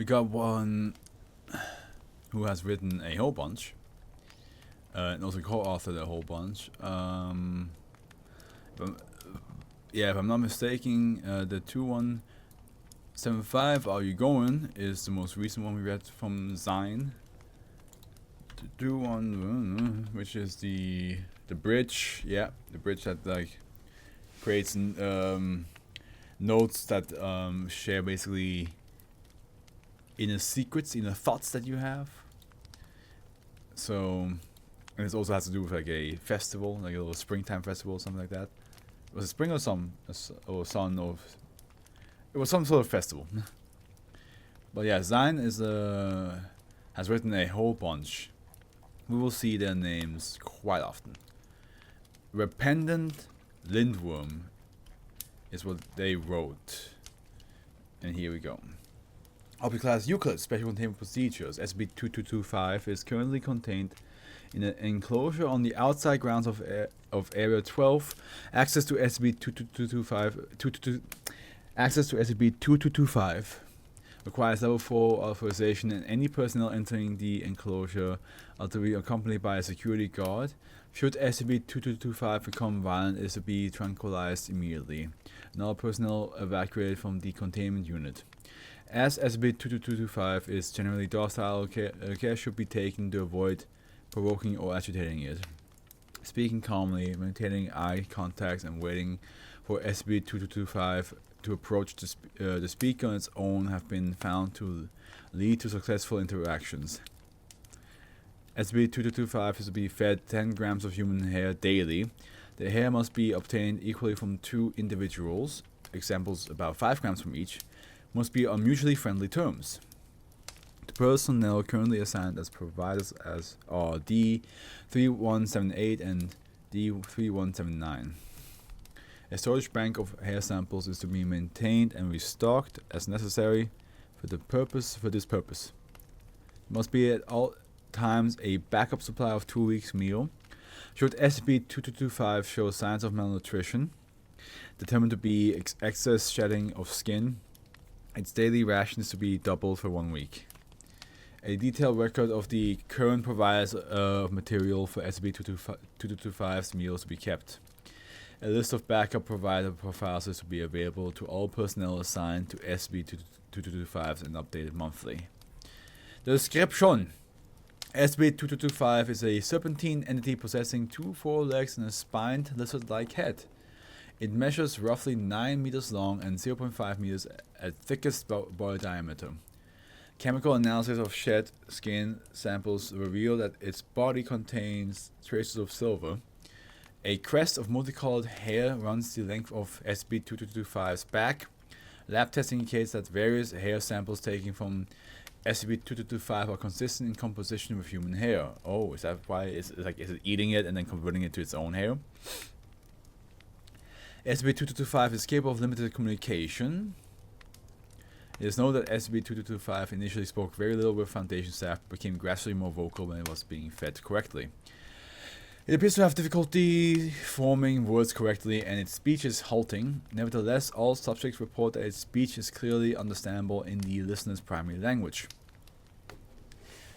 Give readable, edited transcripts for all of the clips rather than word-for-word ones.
We got one who has written a whole bunch, and also co-authored a whole bunch. If I'm not mistaken, the 2175 Are You Going is the most recent one we read from Zine. The 21, which is the bridge, the bridge that like creates notes that share basically inner secrets, inner thoughts that you have. So, and it also has to do with like a festival, like a little springtime festival, something like that. Was it spring or sun? Or sun of? It was some sort of festival. But yeah, Zine has written a whole bunch. We will see their names quite often. Repentant, Lindworm is what they wrote. And here we go. Object Class Euclid Special Containment Procedures SCP-2225 is currently contained in an enclosure on the outside grounds of Area 12. Access to SCP-2225 requires Level 4 authorization, and any personnel entering the enclosure are to be accompanied by a security guard. Should SCP-2225 become violent, it is to be tranquilized immediately, and all personnel evacuated from the containment unit. As SCP-2225 is generally docile, care should be taken to avoid provoking or agitating it. Speaking calmly, maintaining eye contact, and waiting for SCP-2225 to approach the speaker on its own have been found to lead to successful interactions. SCP-2225 is to be fed 10 grams of human hair daily. The hair must be obtained equally from 2 individuals, examples about 5 grams from each, must be on mutually friendly terms. The personnel currently assigned as providers are D3178 and D3179. A storage bank of hair samples is to be maintained and restocked as necessary for this purpose. There must be at all times a backup supply of 2 weeks' meal. Should SCP-2225 show signs of malnutrition, determined to be excess shedding of skin, its daily ration is to be doubled for 1 week. A detailed record of the current providers of material for SCP-2225's meals to be kept. A list of backup provider profiles is to be available to all personnel assigned to SCP-2225 and updated monthly. The description: SCP-2225 is a serpentine entity possessing 2 forelegs and a spined lizard-like head. It measures roughly 9 meters long and 0.5 meters at thickest body diameter. Chemical analysis of shed skin samples reveal that its body contains traces of silver. A crest of multicolored hair runs the length of SCP-2225's back. Lab testing indicates that various hair samples taken from SCP-2225 are consistent in composition with human hair. Oh, is that why? Is it eating it and then converting it to its own hair? SCP-2225 is capable of limited communication. It is known that SCP-2225 initially spoke very little with Foundation staff, but became gradually more vocal when it was being fed correctly. It appears to have difficulty forming words correctly, and its speech is halting. Nevertheless, all subjects report that its speech is clearly understandable in the listener's primary language.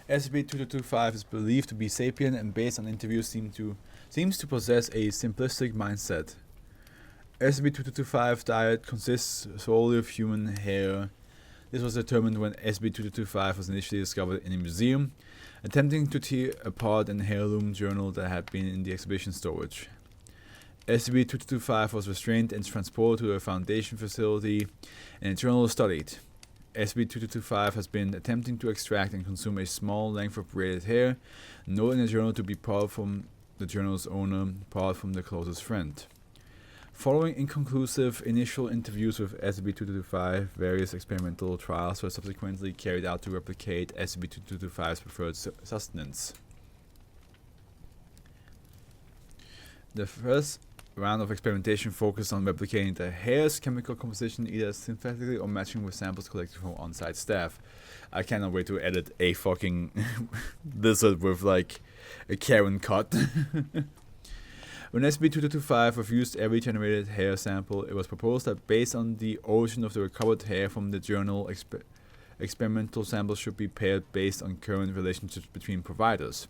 SCP-2225 is believed to be sapient, and based on interviews seems to possess a simplistic mindset. SCP-2225's diet consists solely of human hair. This was determined when SCP-2225 was initially discovered in a museum, attempting to tear apart an heirloom journal that had been in the exhibition storage. SCP-2225 was restrained and transported to a Foundation facility, and a journal was studied. SCP-2225 has been attempting to extract and consume a small length of braided hair, noted in the journal to be part from the journal's owner, part from the closest friend. Following inconclusive initial interviews with SCP-2225, various experimental trials were subsequently carried out to replicate SCP-2225's preferred sustenance. The first round of experimentation focused on replicating the hair's chemical composition either synthetically or matching with samples collected from on-site staff. I cannot wait to edit a fucking lizard with like a Karen cut. When SCP-2225 refused every generated hair sample, it was proposed that based on the origin of the recovered hair from the journal experimental samples should be paired based on current relationships between providers.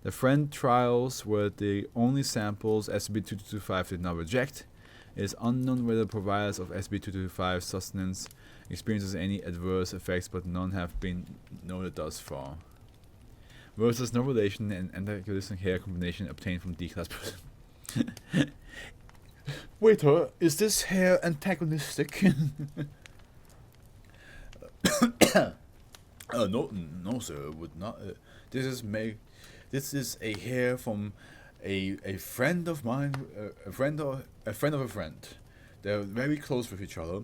The friend trials were the only samples SCP-2225 did not reject. It is unknown whether providers of SCP-2225 sustenance experiences any adverse effects, but none have been noted thus far. Versus no relation and antagonistic hair combination obtained from D-class person. Waiter, is this hair antagonistic? No, sir, would not. This is a hair from a friend of mine, a friend of a friend. They're very close with each other,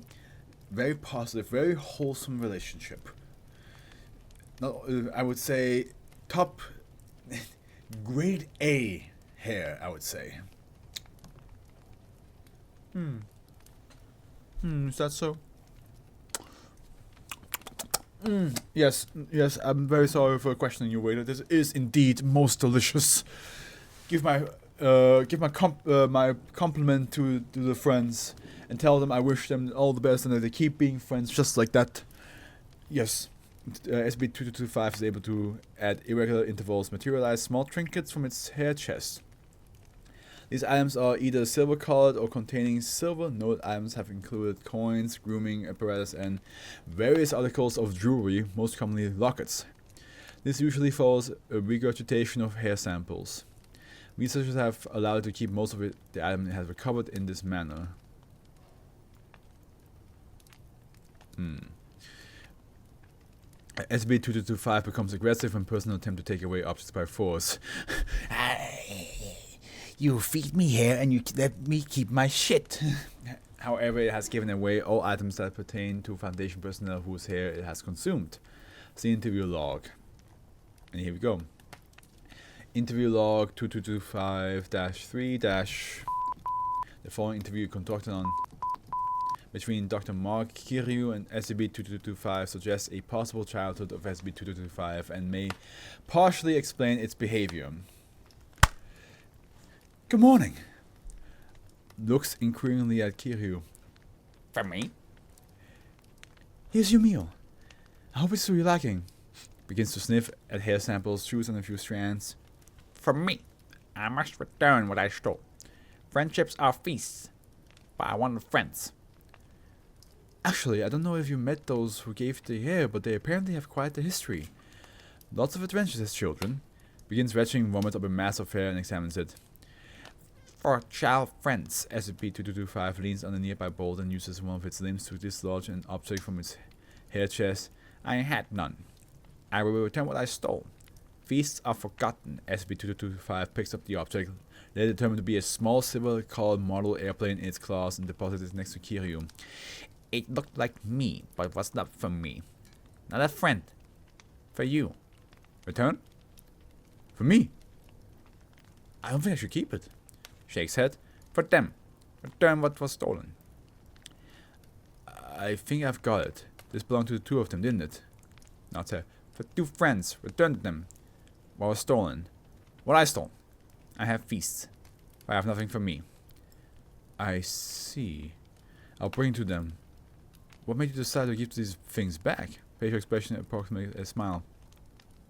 very positive, very wholesome relationship. I would say top grade A hair, I would say. Is that so? Yes, I'm very sorry for questioning you, waiter. This is indeed most delicious. Give my compliment to the friends and tell them I wish them all the best and that they keep being friends just like that. Yes. SCP-2225 is able to, at irregular intervals, materialize small trinkets from its hair chest. These items are either silver-colored or containing silver. Note items have included coins, grooming apparatus, and various articles of jewelry, most commonly lockets. This usually follows a regurgitation of hair samples. Researchers have allowed it to keep most of the item it has recovered in this manner. SCP-2225 becomes aggressive when personnel attempt to take away objects by force. You feed me hair and you let me keep my shit. However, it has given away all items that pertain to Foundation personnel whose hair it has consumed. See interview log. And here we go. Interview log 2225-3- The following interview conducted on between Dr. Mark Kiryu and SCP-2225 suggests a possible childhood of SCP-2225 and may partially explain its behavior. Good morning. Looks inquiringly at Kiryu. For me? Here's your meal. I hope it's really lacking. Begins to sniff at hair samples, chews on a few strands. For me, I must return what I stole. Friendships are feasts, but I wanted friends. Actually, I don't know if you met those who gave the hair, but they apparently have quite a history. Lots of adventures as children. Begins retching vomit up a mass of hair and examines it. For child friends, SCP-2225 leans on a nearby bolt and uses one of its limbs to dislodge an object from its hair chest. I had none. I will return what I stole. Feasts are forgotten. SCP-2225 picks up the object, later determined to be a small silver-colored model airplane in its claws, and deposits it next to Kiryu. It looked like me, but was not for me. Not a friend. For you. Return? For me? I don't think I should keep it. Shakes head. For them. Return what was stolen. I think I've got it. This belonged to the two of them, didn't it? Not her. For two friends. Return to them. What was stolen. What I stole. I have feasts. But I have nothing for me. I see. I'll bring it to them. What made you decide to give these things back? Facial expression approximates a smile.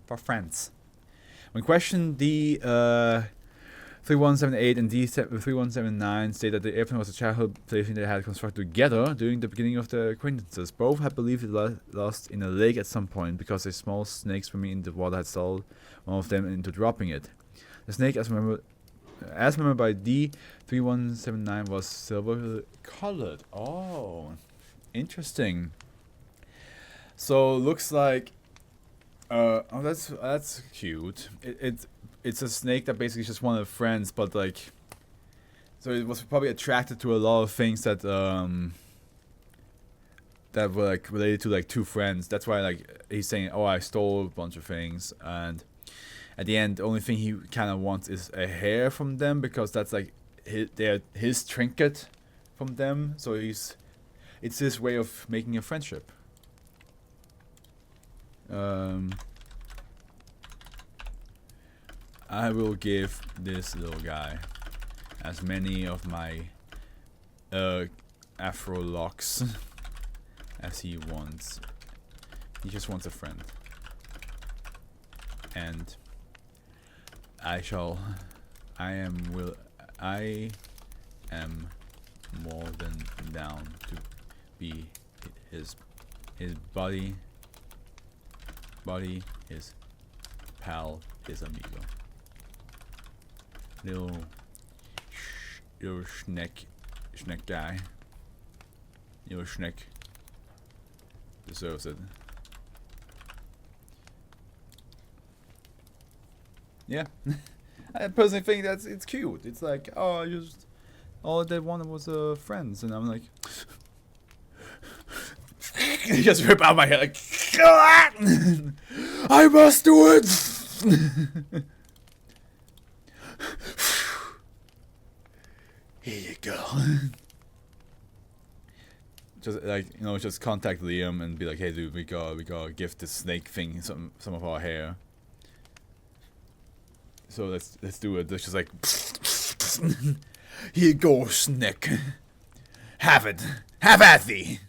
For friends. When questioned, D3178 and D3179 state that the airplane was a childhood plaything they had constructed together during the beginning of their acquaintances. Both had believed it lost in a lake at some point because a small snake swimming in the water had startled one of them into dropping it. The snake, as remembered by D3179, was silver-colored. Oh, interesting. So looks like, oh, that's cute. It's a snake that basically just wanted friends, but like, so it was probably attracted to a lot of things that that were like related to like two friends. That's why like he's saying, oh, I stole a bunch of things, and at the end, the only thing he kind of wants is a hair from them because that's like his trinket from them. So it's his way of making a friendship. I will give this little guy as many of my Afro locks as he wants. He just wants a friend. And I am more than down to be his buddy, his pal, his amigo. Little schneck guy. Little schneck deserves it. Yeah. I personally think it's cute. It's like, oh, all they wanted was friends, and I'm like, you just rip out my hair like, I must do it. Here you go. Just like, you know, just contact Liam and be like, hey dude, we gotta give this snake thing some of our hair. So let's do it. It's just like, here you go, snake. Have it. Have at thee.